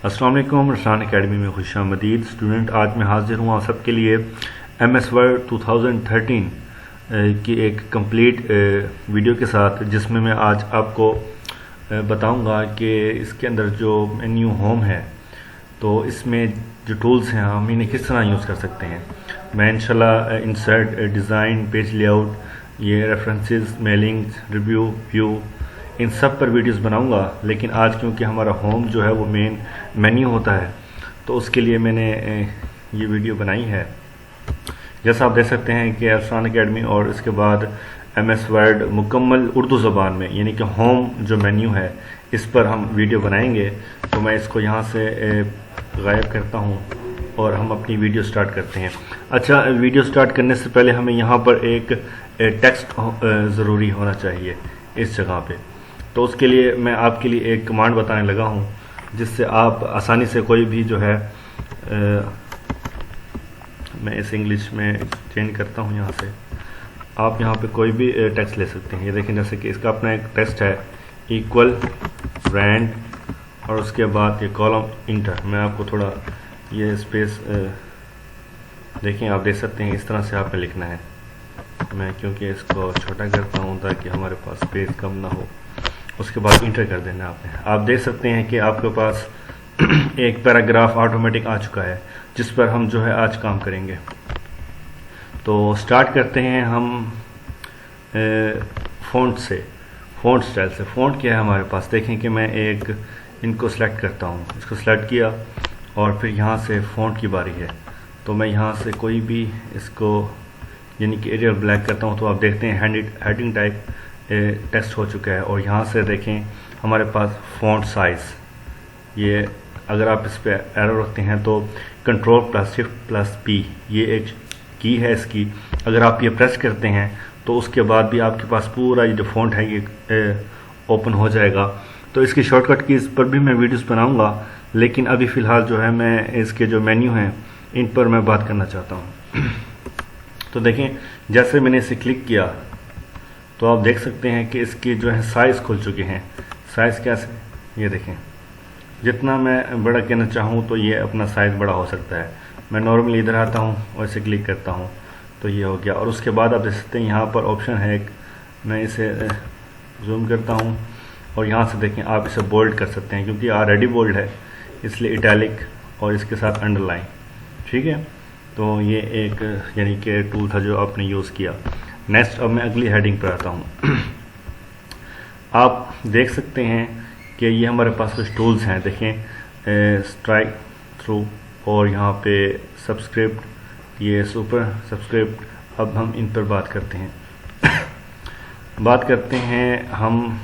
अस्सलाम वालेकुम। रसान एकेडमी में खुशामदीद स्टूडेंट। आज मैं हाजिर हूँ आप सबके लिए MS वर्ड 2013 की एक कंप्लीट वीडियो के साथ, जिसमें मैं आज आपको बताऊंगा कि इसके अंदर जो न्यू होम है तो इसमें जो टूल्स हैं हम इन्हें किस तरह यूज़ कर सकते हैं। मैं इंशाल्लाह इंसर्ट, डिज़ाइन, पेज लेआउट, ये रेफरेंसेस, मेलिंग, रिव्यू, व्यू, इन सब पर वीडियोस बनाऊंगा। लेकिन आज क्योंकि हमारा होम जो है वो मेन मेन्यू होता है तो उसके लिए मैंने ये वीडियो बनाई है। जैसा आप देख सकते हैं कि रसान एकेडमी और इसके बाद MS वर्ड मुकम्मल उर्दू ज़बान में, यानी कि होम जो मेन्यू है इस पर हम वीडियो बनाएंगे। तो मैं इसको यहाँ से गायब करता हूँ और हम अपनी वीडियो स्टार्ट करते हैं। अच्छा, वीडियो स्टार्ट करने से पहले हमें यहाँ पर एक टेक्स्ट ज़रूरी होना चाहिए इस जगह पे। तो उसके लिए मैं आपके लिए एक कमांड बताने लगा हूँ जिससे आप आसानी से कोई भी जो है मैं इसे इंग्लिश में चेंज करता हूँ। यहाँ से आप यहाँ पे कोई भी टेक्स्ट ले सकते हैं। ये देखें, जैसे कि इसका अपना एक टेक्स्ट है इक्वल रैंड और उसके बाद ये कॉलम इंटर। मैं आपको थोड़ा ये स्पेस देखें, आप देख सकते हैं इस तरह से आपने लिखना है। मैं क्योंकि इसको छोटा करता हूँ ताकि हमारे पास स्पेस कम ना हो। उसके बाद इंटर कर देना आपने। आप देख सकते हैं कि आपके पास एक पैराग्राफ ऑटोमेटिक आ चुका है जिस पर हम जो है आज काम करेंगे। तो स्टार्ट करते हैं हम फ़ॉन्ट से, फ़ॉन्ट स्टाइल से। फ़ॉन्ट क्या है हमारे पास, देखें कि मैं एक इनको सेलेक्ट करता हूँ। इसको सेलेक्ट किया और फिर यहाँ से फ़ॉन्ट की बारी है। तो मैं यहाँ से कोई भी इसको यानी कि एरियल ब्लैक करता हूँ। तो आप देखते हैं हेडिंग टाइप टेक्स्ट हो चुका है। और यहाँ से देखें हमारे पास फ़ॉन्ट साइज़, ये अगर आप इस पर एरो रखते हैं तो Ctrl+Shift+P ये एक की है इसकी। अगर आप ये प्रेस करते हैं तो उसके बाद भी आपके पास पूरा ये जो फ़ॉन्ट है ये ओपन हो जाएगा। तो इसकी शॉर्टकट कीज़ पर भी मैं वीडियोस बनाऊंगा, लेकिन अभी फ़िलहाल जो है मैं इसके जो मेन्यू हैं इन पर मैं बात करना चाहता हूँ। तो देखें, जैसे मैंने इसे क्लिक किया तो आप देख सकते हैं कि इसकी जो है साइज़ खुल चुके हैं। साइज़ कैसे, ये देखें, जितना मैं बड़ा कहना चाहूँ तो ये अपना साइज़ बड़ा हो सकता है। मैं नॉर्मली इधर आता हूँ और इसे क्लिक करता हूँ तो ये हो गया। और उसके बाद आप देख सकते हैं यहाँ पर ऑप्शन है एक, मैं इसे जूम करता हूँ और यहाँ से देखें आप इसे बोल्ड कर सकते हैं क्योंकि ऑलरेडी बोल्ड है, इसलिए इटैलिक और इसके साथ अंडरलाइन। ठीक है, तो ये एक यानी कि टूल था जो आपने यूज़ किया। नेक्स्ट, अब मैं अगली हेडिंग पर आता हूँ। आप देख सकते हैं कि ये हमारे पास कुछ टूल्स हैं। देखें, स्ट्राइक थ्रू और यहाँ पे सब्सक्रिप्ट, ये सुपर सब्सक्रिप्ट। अब हम इन पर बात करते हैं। बात करते हैं हम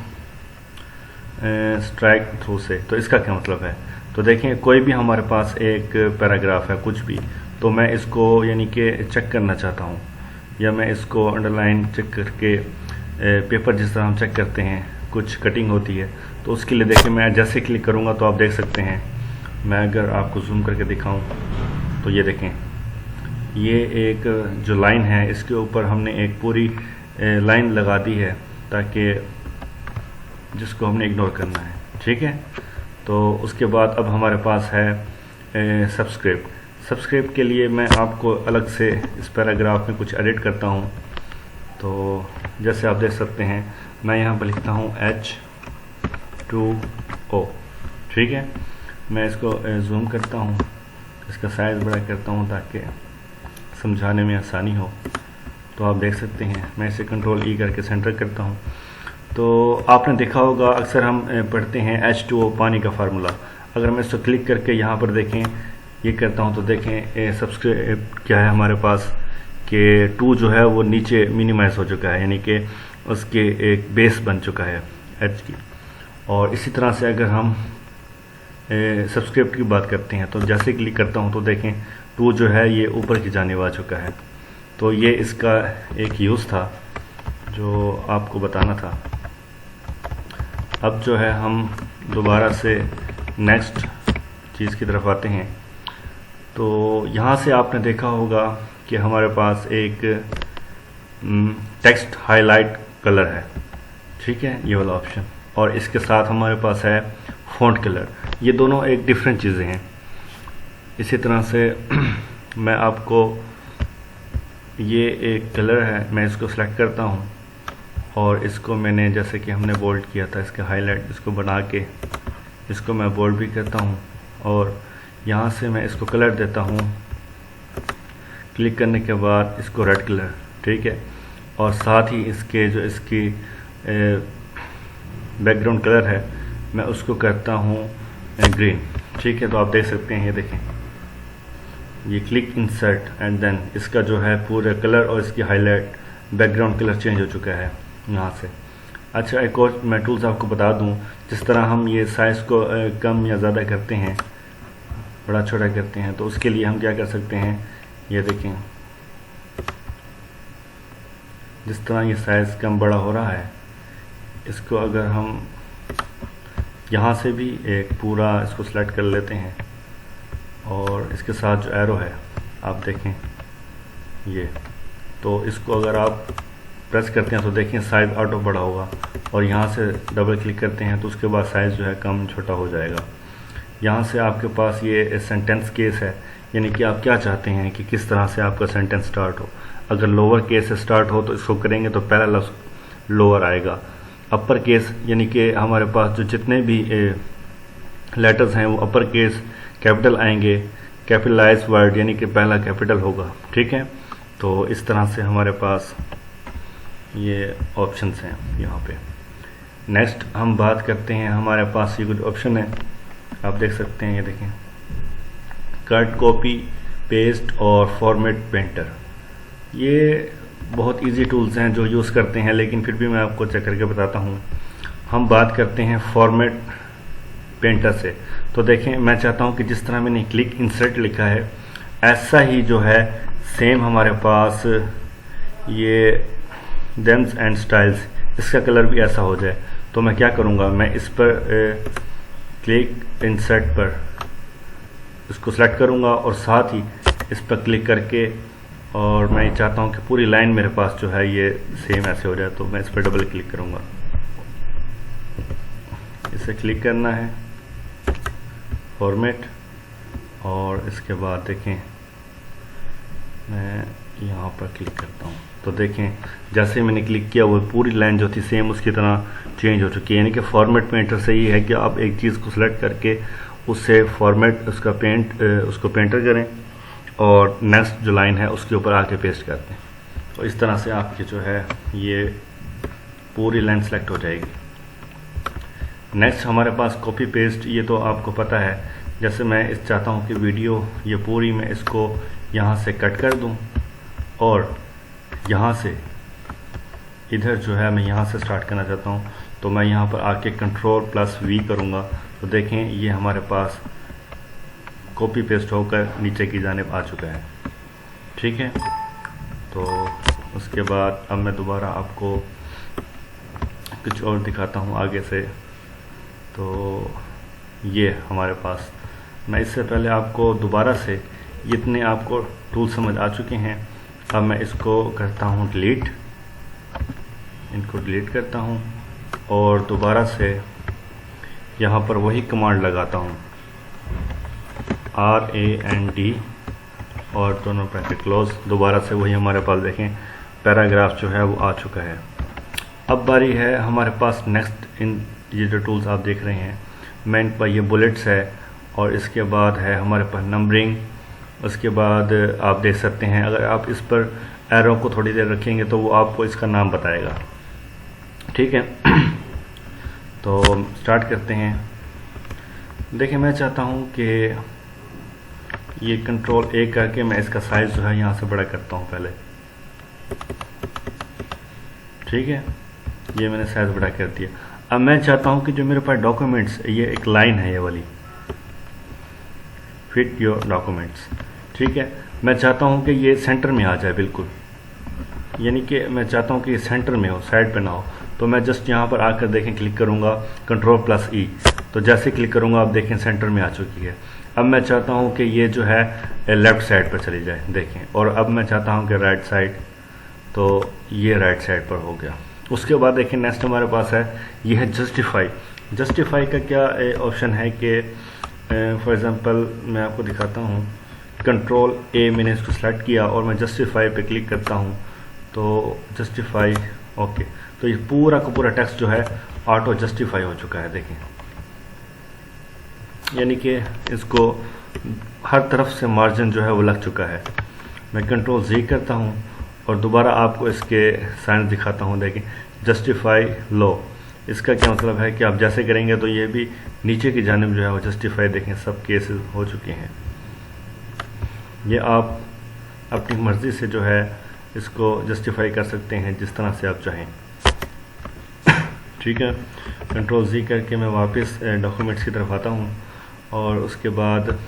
स्ट्राइक थ्रू से। तो इसका क्या मतलब है, तो देखें कोई भी हमारे पास एक पैराग्राफ है कुछ भी, तो मैं इसको यानी कि चेक करना चाहता हूँ, या मैं इसको अंडरलाइन चेक करके पेपर जिस तरह हम चेक करते हैं कुछ कटिंग होती है, तो उसके लिए देखें मैं जैसे क्लिक करूँगा तो आप देख सकते हैं। मैं अगर आपको जूम करके दिखाऊं तो ये देखें, ये एक जो लाइन है इसके ऊपर हमने एक पूरी लाइन लगा दी है ताकि जिसको हमने इग्नोर करना है। ठीक है, तो उसके बाद अब हमारे पास है सब्सक्रिप्ट। सब्सक्रिप्ट के लिए मैं आपको अलग से इस पैराग्राफ में कुछ एडिट करता हूँ। तो जैसे आप देख सकते हैं मैं यहाँ पर लिखता हूँ H2O। ठीक है, मैं इसको जूम करता हूँ, इसका साइज़ बड़ा करता हूँ ताकि समझाने में आसानी हो। तो आप देख सकते हैं मैं इसे Ctrl+E करके सेंटर करता हूँ। तो आपने देखा होगा अक्सर हम पढ़ते हैं H2O पानी का फार्मूला। अगर मैं इसको क्लिक करके यहाँ पर देखें ये करता हूँ तो देखें सब्सक्रिप्ट क्या है हमारे पास कि 2 जो है वो नीचे मिनिमाइज हो चुका है, यानी कि उसके एक बेस बन चुका है H की। और इसी तरह से अगर हम सब्सक्रिप्ट की बात करते हैं तो जैसे क्लिक करता हूं तो देखें 2 जो है ये ऊपर की जानिब आ चुका है। तो ये इसका एक यूज़ था जो आपको बताना था। अब जो है हम दोबारा से नेक्स्ट चीज़ की तरफ आते हैं। तो यहाँ से आपने देखा होगा कि हमारे पास एक टेक्स्ट हाईलाइट कलर है। ठीक है, ये वाला ऑप्शन, और इसके साथ हमारे पास है फ़ॉन्ट कलर। ये दोनों एक डिफरेंट चीज़ें हैं। इसी तरह से मैं आपको ये एक कलर है, मैं इसको सेलेक्ट करता हूँ और इसको मैंने जैसे कि हमने बोल्ड किया था इसके हाईलाइट, इसको बना के इसको मैं बोल्ड भी करता हूँ और यहाँ से मैं इसको कलर देता हूँ। क्लिक करने के बाद इसको रेड कलर, ठीक है, और साथ ही इसके जो इसकी बैकग्राउंड कलर है मैं उसको करता हूँ ग्रीन, ठीक है। तो आप देख सकते हैं, ये देखें, ये क्लिक इंसर्ट एंड देन इसका जो है पूरा कलर और इसकी हाईलाइट बैकग्राउंड कलर चेंज हो चुका है यहाँ से। अच्छा, एक और मैं टूल्स आपको बता दूँ, जिस तरह हम ये साइज़ को कम या ज़्यादा करते हैं, बड़ा छोटा करते हैं, तो उसके लिए हम क्या कर सकते हैं, ये देखें, जिस तरह ये साइज़ कम बड़ा हो रहा है, इसको अगर हम यहाँ से भी एक पूरा इसको सेलेक्ट कर लेते हैं और इसके साथ जो एरो है आप देखें ये, तो इसको अगर आप प्रेस करते हैं तो देखें साइज़ ऑटो बड़ा होगा, और यहाँ से डबल क्लिक करते हैं तो उसके बाद साइज़ जो है कम छोटा हो जाएगा। यहाँ से आपके पास ये सेंटेंस केस है, यानी कि आप क्या चाहते हैं कि किस तरह से आपका सेंटेंस स्टार्ट हो। अगर लोअर केस से स्टार्ट हो तो इसको करेंगे तो पहला लफ्ज़ लोअर आएगा। अपर केस यानी कि हमारे पास जो जितने भी लेटर्स हैं वो अपर केस कैपिटल आएंगे, कैपिटलाइज वर्ड यानी कि पहला कैपिटल होगा, ठीक है। तो इस तरह से हमारे पास ये ऑप्शंस हैं यहाँ पे। नेक्स्ट हम बात करते हैं, हमारे पास ये कुछ ऑप्शन है, आप देख सकते हैं, ये देखें, कट, कॉपी, पेस्ट और फॉर्मेट पेंटर। ये बहुत इजी टूल्स हैं जो यूज़ करते हैं, लेकिन फिर भी मैं आपको चेक करके बताता हूँ। हम बात करते हैं फॉर्मेट पेंटर से। तो देखें, मैं चाहता हूँ कि जिस तरह मैंने क्लिक इंसर्ट लिखा है ऐसा ही जो है सेम हमारे पास ये डेम्स एंड स्टाइल्स, इसका कलर भी ऐसा हो जाए। तो मैं क्या करूँगा, मैं इस पर क्लिक इंसर्ट पर इसको सेलेक्ट करूँगा और साथ ही इस पर क्लिक करके, और मैं चाहता हूँ कि पूरी लाइन मेरे पास जो है ये सेम ऐसे हो जाए, तो मैं इस पर डबल क्लिक करूँगा। इसे क्लिक करना है फॉर्मेट, और इसके बाद देखें मैं यहाँ पर क्लिक करता हूँ, तो देखें जैसे मैंने क्लिक किया वो पूरी लाइन जो थी सेम उसकी तरह चेंज हो चुकी है। यानी कि फॉर्मेट पेंटर से ये है कि आप एक चीज़ को सिलेक्ट करके उससे फॉर्मेट उसका उसको पेंटर करें और नेक्स्ट जो लाइन है उसके ऊपर आके पेस्ट करते हैं, तो इस तरह से आपकी जो है ये पूरी लाइन सेलेक्ट हो जाएगी। नेक्स्ट हमारे पास कॉपी पेस्ट, ये तो आपको पता है। जैसे मैं इस चाहता हूँ कि वीडियो ये पूरी मैं इसको यहाँ से कट कर दूँ और यहाँ से इधर जो है मैं यहाँ से स्टार्ट करना चाहता हूँ, तो मैं यहाँ पर आके Ctrl+V करूँगा, तो देखें ये हमारे पास कॉपी पेस्ट होकर नीचे की जानिब आ चुका है, ठीक है। तो उसके बाद अब मैं दोबारा आपको कुछ और दिखाता हूँ आगे से। तो ये हमारे पास, मैं इससे पहले आपको दोबारा से, जितने आपको टूल समझ आ चुके हैं, अब मैं इसको करता हूँ डिलीट, इनको डिलीट करता हूँ और दोबारा से यहाँ पर वही कमांड लगाता हूँ RAND और दोनों ब्रैकेट क्लोज। दोबारा से वही हमारे पास देखें पैराग्राफ जो है वो आ चुका है। अब बारी है हमारे पास नेक्स्ट, इन ये जो टूल्स आप देख रहे हैं, मैं इन पर ये बुलेट्स है और इसके बाद है हमारे पास नंबरिंग। उसके बाद आप देख सकते हैं, अगर आप इस पर एरो को थोड़ी देर रखेंगे तो वो आपको इसका नाम बताएगा, ठीक है। तो स्टार्ट करते हैं। देखिए मैं चाहता हूँ कि ये Ctrl+A करके मैं इसका साइज़ जो है यहाँ से बड़ा करता हूँ पहले, ठीक है। ये मैंने साइज़ बड़ा कर दिया। अब मैं चाहता हूँ कि जो मेरे पास डॉक्यूमेंट्स, ये एक लाइन है ये वाली, फिट योर डॉक्यूमेंट्स, ठीक है। मैं चाहता हूँ कि ये सेंटर में आ जाए बिल्कुल, यानी कि मैं चाहता हूँ कि ये सेंटर में हो, साइड पे ना हो। तो मैं जस्ट यहाँ पर आकर देखें क्लिक करूँगा Ctrl+E, तो जैसे क्लिक करूँगा आप देखें सेंटर में आ चुकी है। अब मैं चाहता हूँ कि ये जो है लेफ़्ट साइड पर चली जाए, देखें। और अब मैं चाहता हूँ कि राइट साइड, तो ये राइट साइड पर हो गया। उसके बाद देखें नेक्स्ट हमारे पास है, ये है जस्टिफाई। जस्टिफाई का क्या ऑप्शन है कि फॉर एग्ज़ाम्पल मैं आपको दिखाता हूँ, कंट्रोल ए मैंने इसको सेलेक्ट किया और मैं जस्टिफाई पे क्लिक करता हूँ तो जस्टिफाई ओके, तो ये पूरा का पूरा टेक्स्ट जो है ऑटो जस्टिफाई हो चुका है। देखें, यानी कि इसको हर तरफ से मार्जिन जो है वो लग चुका है। मैं कंट्रोल जी करता हूँ और दोबारा आपको इसके साइन दिखाता हूँ। देखें, जस्टिफाई लो, इसका क्या मतलब है कि आप जैसे करेंगे तो ये भी नीचे की जानिब जो है वो जस्टिफाई, देखें सब केसेस हो चुके हैं। ये आप अपनी मर्ज़ी से जो है इसको जस्टिफाई कर सकते हैं जिस तरह से आप चाहें। ठीक है, कंट्रोल जी करके मैं वापस डॉक्यूमेंट्स की तरफ आता हूँ और उसके बाद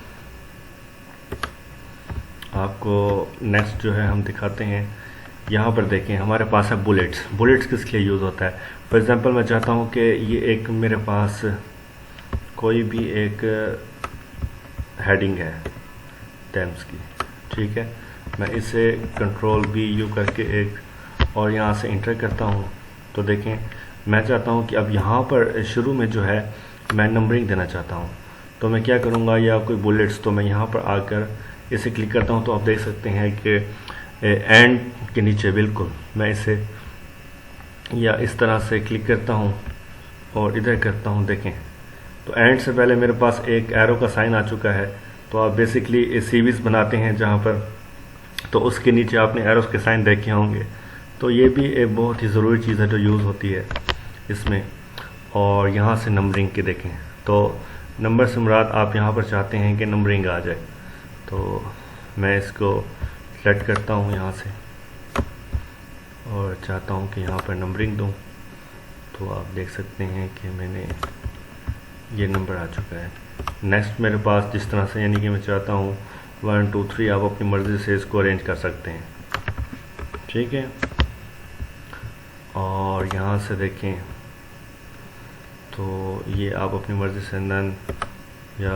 आपको नेक्स्ट जो है हम दिखाते हैं। यहाँ पर देखें हमारे पास है बुलेट्स। बुलेट्स किस लिए यूज़ होता है? फॉर एग्ज़ाम्पल मैं चाहता हूँ कि ये एक मेरे पास कोई भी एक हेडिंग है टर्म्स की, ठीक है, मैं इसे कंट्रोल बी यू करके एक और यहाँ से इंटर करता हूँ तो देखें मैं चाहता हूँ कि अब यहाँ पर शुरू में जो है मैं नंबरिंग देना चाहता हूँ। तो मैं क्या करूँगा, या कोई बुलेट्स, तो मैं यहाँ पर आकर इसे क्लिक करता हूँ तो आप देख सकते हैं कि एंड के नीचे बिल्कुल मैं इसे या इस तरह से क्लिक करता हूँ और इधर करता हूँ। देखें तो एंड से पहले मेरे पास एक एरो का साइन आ चुका है। तो आप बेसिकली सीरीज़ बनाते हैं जहाँ पर, तो उसके नीचे आपने एरोस के साइन देखे होंगे। तो ये भी एक बहुत ही ज़रूरी चीज़ है जो यूज़ होती है इसमें। और यहाँ से नंबरिंग के देखें तो नंबर से मुराद आप यहाँ पर चाहते हैं कि नंबरिंग आ जाए, तो मैं इसको सेलेक्ट करता हूँ यहाँ से और चाहता हूँ कि यहाँ पर नंबरिंग दूँ। तो आप देख सकते हैं कि मैंने ये नंबर आ चुका है। नेक्स्ट मेरे पास जिस तरह से, यानी कि मैं चाहता हूँ 1 2 3, आप अपनी मर्ज़ी से इसको अरेंज कर सकते हैं। ठीक है, और यहाँ से देखें तो ये आप अपनी मर्ज़ी से नन या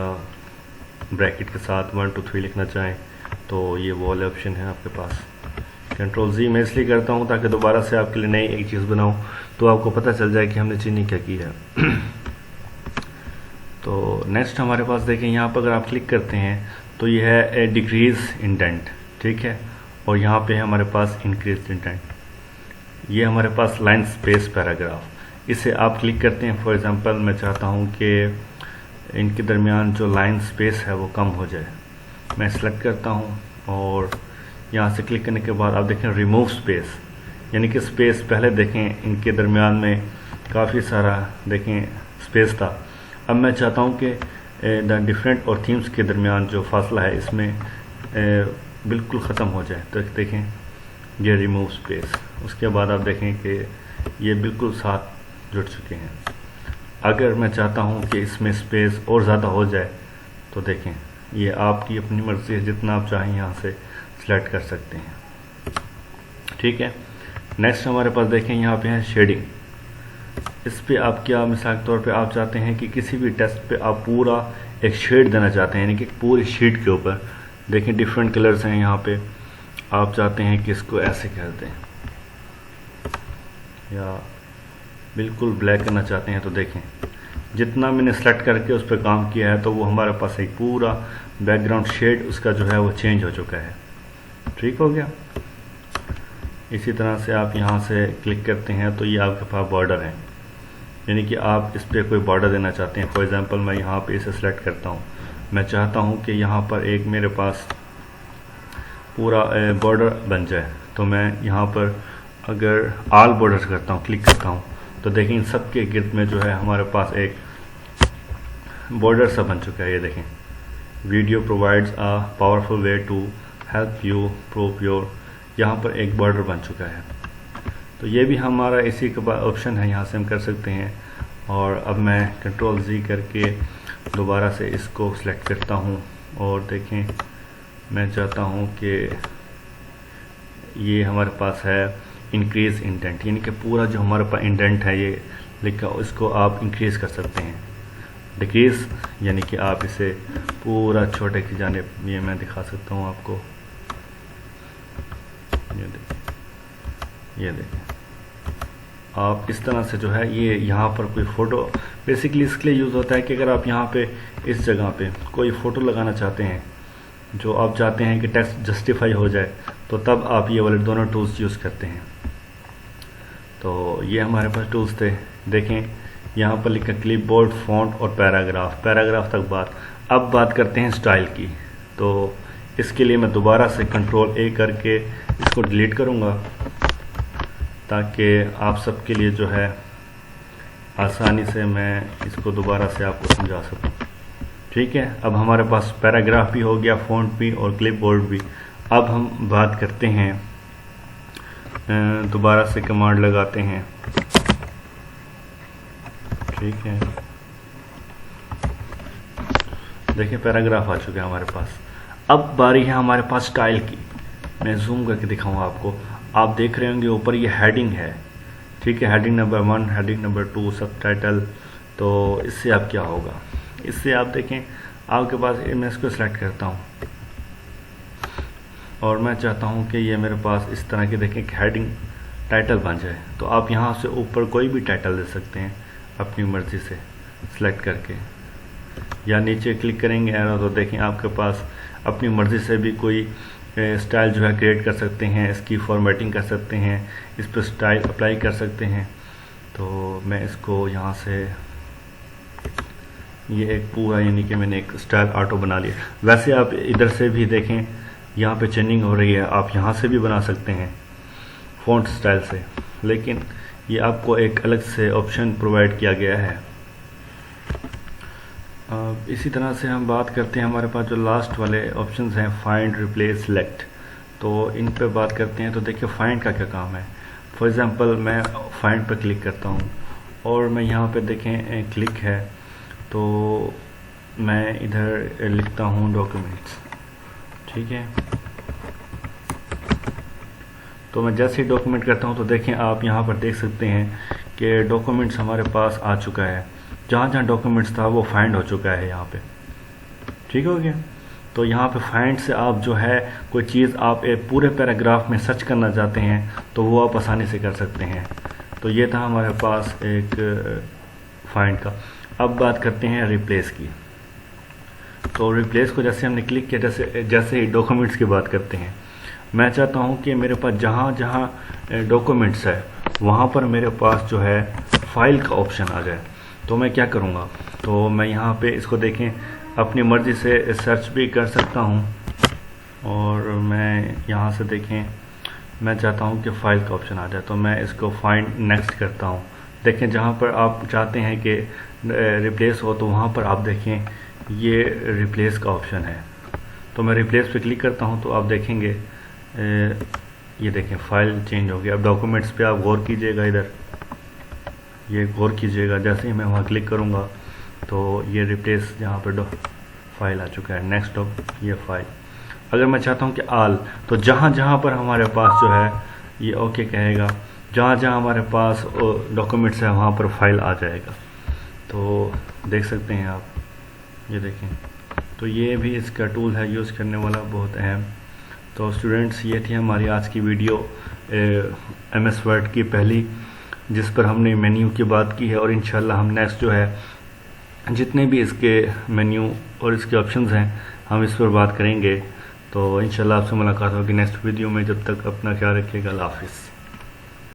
ब्रैकेट के साथ 1 2 3 लिखना चाहें तो ये वो वाले ऑप्शन है आपके पास। कंट्रोल जी मैं इसलिए करता हूँ ताकि दोबारा से आपके लिए नई एक चीज़ बनाऊँ तो आपको पता चल जाए कि हमने चीनी क्या की है। तो नेक्स्ट हमारे पास देखें, यहाँ पर अगर आप क्लिक करते हैं तो ये है डिक्रीज़ इंडेंट, ठीक है, और यहाँ पे है हमारे पास इंक्रीज इंडेंट। ये हमारे पास लाइन स्पेस पैराग्राफ, इसे आप क्लिक करते हैं। फॉर एग्ज़ाम्पल मैं चाहता हूँ कि इनके दरमियान जो लाइन स्पेस है वो कम हो जाए। मैं सेलेक्ट करता हूँ और यहाँ से क्लिक करने के बाद आप देखें रिमूव स्पेस, यानी कि स्पेस पहले देखें इनके दरमियान में काफ़ी सारा देखें स्पेस था। अब मैं चाहता हूँ कि द डिफरेंट और थीम्स के दरमियान जो फासला है इसमें बिल्कुल ख़त्म हो जाए। तो देखें ये रिमूव स्पेस, उसके बाद आप देखें कि ये बिल्कुल साथ जुड़ चुके हैं। अगर मैं चाहता हूँ कि इसमें स्पेस और ज़्यादा हो जाए तो देखें ये आपकी अपनी मर्ज़ी है, जितना आप चाहें यहाँ से सिलेक्ट कर सकते हैं। ठीक है, नेक्स्ट हमारे पास देखें यहाँ पे है शेडिंग। इस पे आप क्या, मिसाल के तौर पे आप चाहते हैं कि किसी भी टेक्स्ट पे आप पूरा एक शेड देना चाहते हैं, यानी कि पूरी शीट के ऊपर देखें डिफरेंट कलर्स हैं यहाँ पे, आप चाहते हैं कि इसको ऐसे कर दें या बिल्कुल ब्लैक करना चाहते हैं। तो देखें जितना मैंने सेलेक्ट करके उस पर काम किया है तो वो हमारे पास एक पूरा बैकग्राउंड शेड उसका जो है वो चेंज हो चुका है। ठीक हो गया। इसी तरह से आप यहाँ से क्लिक करते हैं तो ये आपके पास बॉर्डर है, यानी कि आप इस पर कोई बॉर्डर देना चाहते हैं। फॉर एग्ज़ाम्पल मैं यहाँ पे इसे सेलेक्ट करता हूँ, मैं चाहता हूँ कि यहाँ पर एक मेरे पास पूरा बॉर्डर बन जाए। तो मैं यहाँ पर अगर ऑल बॉर्डर्स करता हूँ, क्लिक करता हूँ तो देखें इन सब के गिर्द में जो है हमारे पास एक बॉर्डर सा बन चुका है। ये देखें, video provides a powerful way to help you prove your, यहाँ पर एक बॉर्डर बन चुका है। तो ये भी हमारा इसी का ऑप्शन है, यहाँ से हम कर सकते हैं। और अब मैं कंट्रोल जी करके दोबारा से इसको सिलेक्ट करता हूँ और देखें मैं चाहता हूँ कि ये हमारे पास है इंक्रीज़ इंडेंट, यानी कि पूरा जो हमारे पास इंडेंट है ये लिखा, इसको आप इंक्रीज़ कर सकते हैं। डिक्रीज़ यानी कि आप इसे पूरा छोटे की जानिब, ये मैं दिखा सकता हूँ आपको, ये देखें आप इस तरह से जो है ये यहाँ पर कोई फ़ोटो बेसिकली इसके लिए यूज़ होता है कि अगर आप यहाँ पे इस जगह पे कोई फ़ोटो लगाना चाहते हैं जो आप चाहते हैं कि टेक्स्ट जस्टिफाई हो जाए, तो तब आप ये वाले दोनों टूल्स यूज़ करते हैं। तो ये हमारे पास टूल्स थे। देखें यहाँ पर लिखा क्लिपबोर्ड, फ़ॉन्ट और पैराग्राफ तक बात। अब बात करते हैं स्टाइल की। तो इसके लिए मैं दोबारा से कंट्रोल ए करके इसको डिलीट करूँगा ताकि आप सबके लिए जो है आसानी से मैं इसको दोबारा से आपको समझा सकूं। ठीक है, अब हमारे पास पैराग्राफ भी हो गया, फ़ॉन्ट भी और क्लिपबोर्ड भी। अब हम बात करते हैं, दोबारा से कमांड लगाते हैं। ठीक है, देखिए पैराग्राफ आ चुके हैं हमारे पास। अब बारी है हमारे पास स्टाइल की। मैं जूम करके दिखाऊंगा आपको। आप देख रहे होंगे ऊपर ये हेडिंग है। ठीक है, heading number 1, heading number 2, subtitle. तो इससे आप क्या होगा, इससे आप देखें आपके पास, मैं इसको सेलेक्ट करता हूँ और मैं चाहता हूँ कि ये मेरे पास इस तरह के देखें कि हेडिंग टाइटल बन जाए। तो आप यहाँ से ऊपर कोई भी टाइटल दे सकते हैं अपनी मर्ज़ी से सिलेक्ट करके, या नीचे क्लिक करेंगे एरो तो देखें आपके पास अपनी मर्ज़ी से भी कोई स्टाइल जो है क्रिएट कर सकते हैं, इसकी फॉर्मेटिंग कर सकते हैं, इस पर स्टाइल अप्लाई कर सकते हैं। तो मैं इसको यहाँ से, ये एक पूरा यानी कि मैंने एक स्टाइल ऑटो बना लिया। वैसे आप इधर से भी देखें यहाँ पे चेंजिंग हो रही है, आप यहाँ से भी बना सकते हैं फ़ॉन्ट स्टाइल से, लेकिन ये आपको एक अलग से ऑप्शन प्रोवाइड किया गया है। इसी तरह से हम बात करते हैं, हमारे पास जो लास्ट वाले ऑप्शंस हैं फाइंड, रिप्लेस, सेलेक्ट। तो इन पे बात करते हैं। तो देखिए फाइंड का क्या काम है। फॉर एग्ज़ाम्पल मैं फाइंड पर क्लिक करता हूँ और मैं यहाँ पे देखें क्लिक है, तो मैं इधर लिखता हूँ डॉक्यूमेंट्स। ठीक है, तो मैं जैसे ही डॉक्यूमेंट करता हूँ तो देखें आप यहाँ पर देख सकते हैं कि डॉक्यूमेंट्स हमारे पास आ चुका है। जहाँ जहाँ डॉक्यूमेंट्स था वो फाइंड हो चुका है यहाँ पे। ठीक हो गया। तो यहाँ पे फाइंड से आप जो है कोई चीज़ आप एक पूरे पैराग्राफ में सर्च करना चाहते हैं तो वो आप आसानी से कर सकते हैं। तो ये था हमारे पास एक फाइंड का। अब बात करते हैं रिप्लेस की। तो रिप्लेस को जैसे हमने क्लिक किया, जैसे ही डॉक्यूमेंट्स की बात करते हैं, मैं चाहता हूँ कि मेरे पास जहाँ जहाँ डॉक्यूमेंट्स है वहाँ पर मेरे पास जो है फाइल का ऑप्शन आ जाए। तो मैं क्या करूँगा, तो मैं यहाँ पे इसको देखें अपनी मर्ज़ी से सर्च भी कर सकता हूँ और मैं यहाँ से देखें मैं चाहता हूँ कि फ़ाइल का ऑप्शन आ जाए, तो मैं इसको फाइंड नेक्स्ट करता हूँ। देखें जहाँ पर आप चाहते हैं कि रिप्लेस हो तो वहाँ पर आप देखें ये रिप्लेस का ऑप्शन है। तो मैं रिप्लेस पे क्लिक करता हूँ तो आप देखेंगे ये देखें फ़ाइल चेंज हो गया। अब डॉक्यूमेंट्स पे आप गौर कीजिएगा, इधर ये गौर कीजिएगा, जैसे ही मैं वहाँ क्लिक करूँगा तो ये रिप्लेस यहाँ पर फाइल आ चुका है। नेक्स्ट ये फाइल। अगर मैं चाहता हूँ कि आल, तो जहाँ जहाँ पर हमारे पास जो है ये ओके कहेगा, जहाँ जहाँ हमारे पास डॉक्यूमेंट्स है वहाँ पर फाइल आ जाएगा। तो देख सकते हैं आप, ये देखें। तो ये भी इसका टूल है यूज़ करने वाला, बहुत अहम। तो स्टूडेंट्स ये थी हमारी आज की वीडियो MS वर्ड की पहली, जिस पर हमने मेन्यू की बात की है। और इंशाल्लाह हम नेक्स्ट जो है जितने भी इसके मेन्यू और इसके ऑप्शंस हैं हम इस पर बात करेंगे। तो इंशाल्लाह आपसे मुलाकात होगी नेक्स्ट वीडियो में। जब तक अपना ख्याल रखिएगा। अल्लाह हाफ़िज़।